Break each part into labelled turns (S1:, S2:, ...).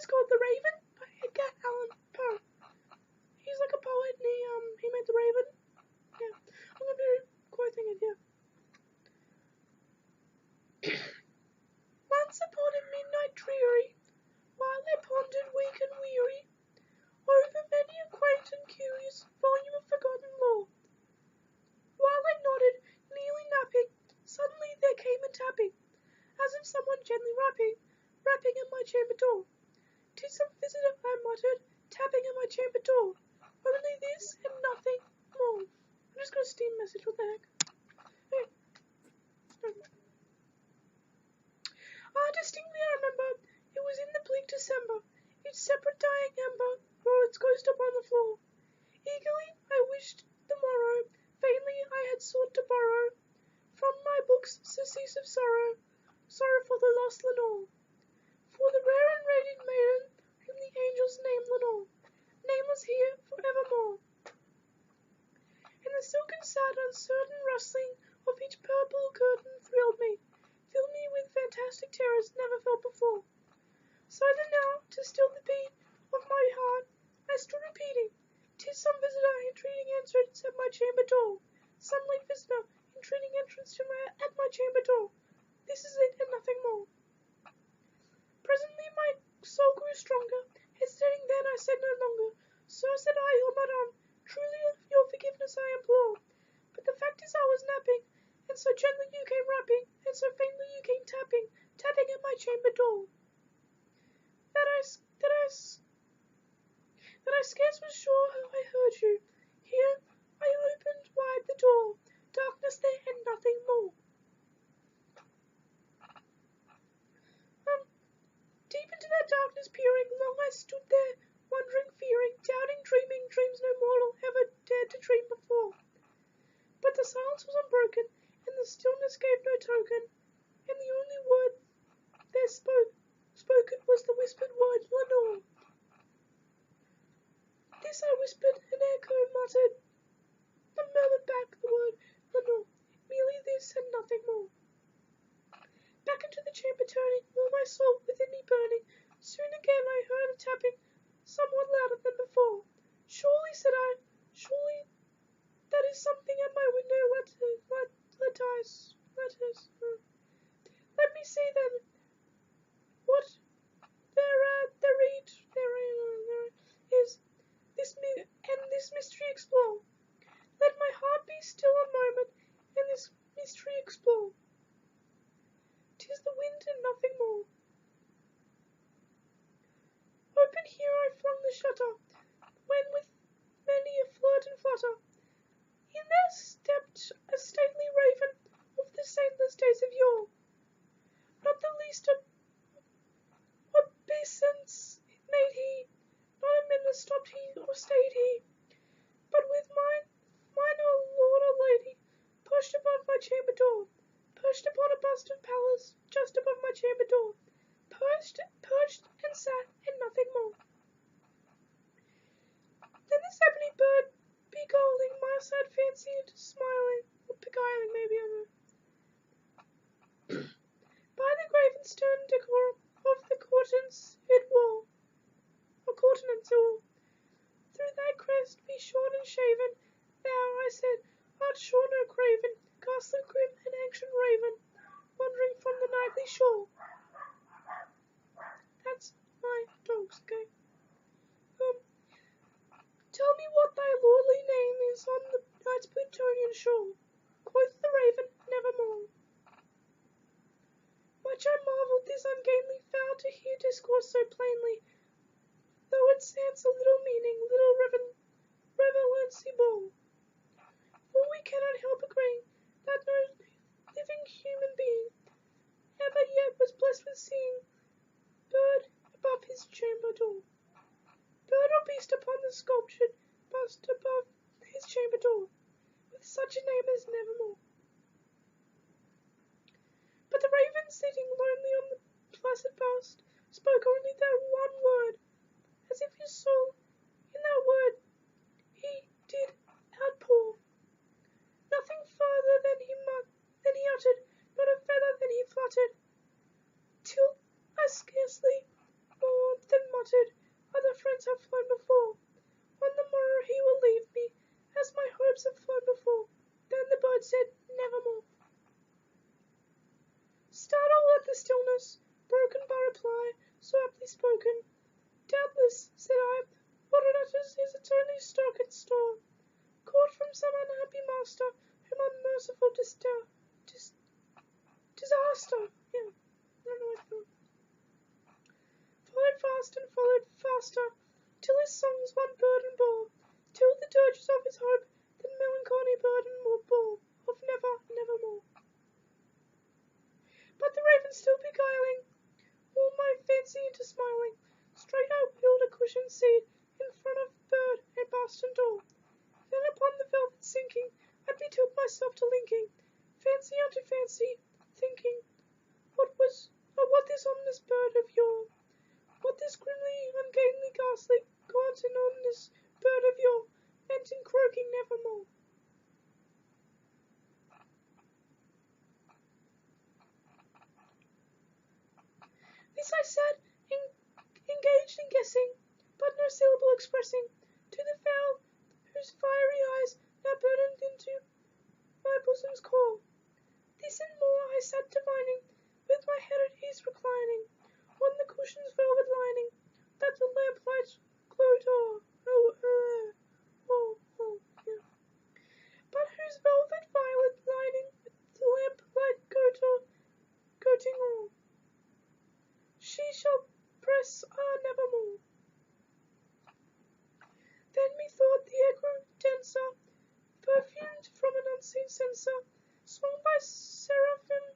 S1: is called The Raven by Edgar Allan Poe. He's like a poet and he made The Raven. Yeah, I'm gonna be quoting it here. Once upon a midnight dreary, while I pondered weak and weary over many a quaint and curious volume of forgotten lore, while I nodded, nearly napping, suddenly there came a tapping, as if someone gently rapping at my chamber door. "'Tis some visitor," I muttered, tapping at my chamber door. Only this and nothing more. I'm just gonna Steam message, what the heck? Hey. Distinctly I remember, it was in the bleak December, each separate dying ember rolled its ghost upon the floor. Eagerly I wished the morrow, vainly I had sought to borrow from my books surcease of sorrow for the lost Lenore, for the rare and radiant maiden whom the angels name Lenore, nameless here for evermore. And the silken sad uncertain rustling of each purple curtain thrilled me, filled me with fantastic terrors never felt before. So that now, to still the beat of my heart, I stood repeating, "'Tis some visitor entreating entrance at my chamber door, some late visitor entreating entrance at my chamber door. This is it and nothing more." Presently my soul grew stronger, hesitating then I said no longer, "Sir," said I, "your madam, truly your forgiveness I implore, but the fact is I was napping, and so gently you came rapping, and so faintly you came tapping at my chamber door, that I scarce was sure how I heard you. Here I opened wide the door, darkness there and nothing more." Deep into that darkness peering, long I stood there, wondering, fearing, doubting, dreaming dreams no mortal ever dared to dream before. But the silence was unbroken, and the stillness gave no token, and the only word there spoken was the whispered word, "Lenore." This I whispered, an echo muttered, and murmured back the word, "Lenore," merely this and nothing more. Back into the chamber turning, all my soul within me burning, soon again I heard a tapping, somewhat louder than before. "Surely," said I, "surely that is something at my window letters. Let me see then, what there is, this mystery explore. Let my heart be still a moment, and this mystery explore. 'Tis the wind and nothing more." Open here I flung the shutter, when with many a flirt and flutter, in there stepped a stately raven of the saintless days of yore. Not the least obeisance made he, not a minute stopped he or stayed he, but with mine O lord or lady, perched above my chamber door, perched upon a bust of Pallas, just above my chamber door, perched and sat, and nothing more. Then this ebony bird, beguiling my sad fancy into smiling, or beguiling maybe, I don't know, by the grave and stern decorum of the countenance it wore, through thy crest be shorn and shaven, thou, I said, art sure no craven, ghastly grim and ancient raven, wandering from the nightly shore. That's my dogs, okay? Tell me what thy lordly name is on the night's Plutonian shore. Quoth the raven, "Nevermore." Much I marvelled this ungainly fowl to hear discourse so plainly, though its answer little meaning, little relevancy bore. For we cannot help agreeing that no living human being ever yet was blessed with seeing bird above his chamber door. Bird or beast upon the sculptured bust above his chamber door, with such a name as Nevermore. But the raven, sitting lonely on the placid bust, spoke only that one word, as if his soul in that word he did outpour. Nothing further than he uttered, not a feather than he fluttered, till I scarcely more than muttered, almost broken by reply, so aptly spoken. Doubtless, said I, what it utters is its only stock and store, caught from some unhappy master, whom unmerciful disaster, yeah, I don't know what to followed fast and followed faster, till his songs one burden bore, till the dirges of his hope the melancholy burden bore, of never, nevermore. But the raven still beguiling all my fancy into smiling, straight I wheeled a cushioned seat in front of bird and bastard door. Then upon the velvet sinking, I betook myself to linking fancy unto fancy, thinking what this ominous bird of yore, what this grimly, ungainly, ghastly, gaunt and ominous bird of yore meant in croaking nevermore. This I sat, engaged in guessing, but no syllable expressing, to the fowl whose fiery eyes now burdened into my bosom's core. This and more I sat divining, with my head at ease reclining, on the cushion's velvet lining, that the lamplight glowed o'er. Yeah. But whose velvet violet lining the lamplight coating o'er, she shall press nevermore. Then methought the echo denser, perfumed from an unseen censer, swung by seraphim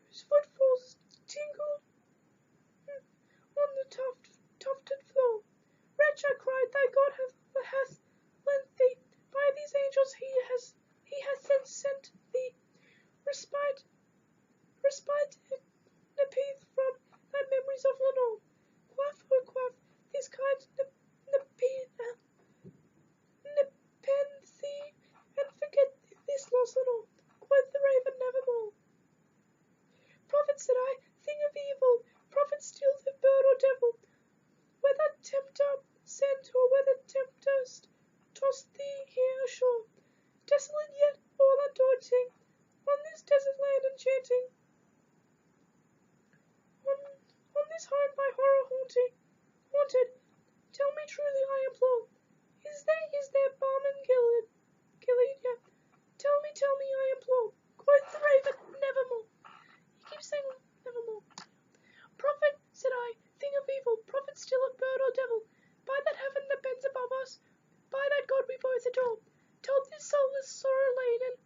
S1: whose footfalls tingled on the tufted floor. Wretch, I cried, thy God hath lent thee, by these angels he hath sent thee respite nepenthe from thy memories of Lenore. Quaff, oh quaff, this kind nepenthe, and forget this loss Lenore. Quoth the raven, nevermore. Prophet, said I, thing of evil, prophet still the bird or devil, whether tempter sent or whether tempest tossed thee here ashore, desolate yet all undaunting, on this desert land enchanting, on this home by horror haunted, tell me truly I implore, is there balm in Gilead, yeah, tell me I implore, quoth the raven, nevermore. He keeps saying nevermore. Prophet, said I, thing of evil, prophet still of bird or devil, by that heaven that bends above us, by that God we both adore, tell this soulless sorrow laden,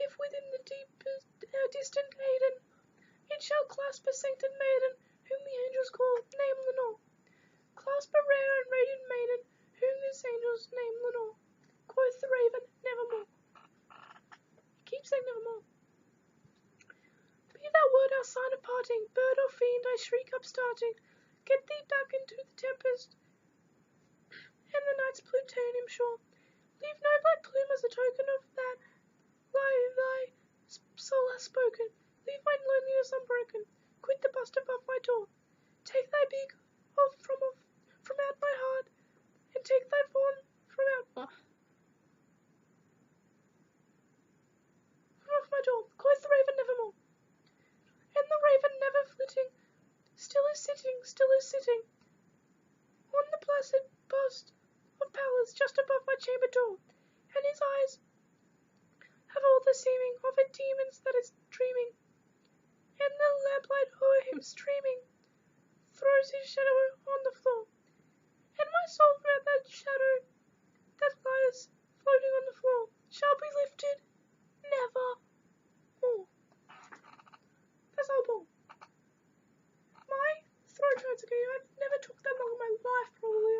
S1: if within the distant Aidenn, it shall clasp a sainted maiden, whom the angels call, name Lenore. Clasp a rare and radiant maiden, whom these angels name Lenore. Quoth the raven, nevermore. Keep saying nevermore. Be thou word our sign of parting, bird or fiend, I shriek upstarting, get thee back into the tempest, and the night's plutonium shore. Leave no black plume as a token of that thy soul has spoken. Leave my loneliness unbroken. Quit the bust above my door. Take thy beak from out my heart, and take thy fawn from off my door. Quoth the raven, nevermore. And the raven, never flitting, still is sitting, on the placid bust of Pallas just above my chamber door, and his eyes have all the seeming of a demon's that is dreaming, and the lamplight o'er him streaming throws his shadow on the floor, and my soul from out that shadow that lies floating on the floor shall be lifted never more. That's all poem. My throat hurts, okay? I've never talked that long in my life, probably.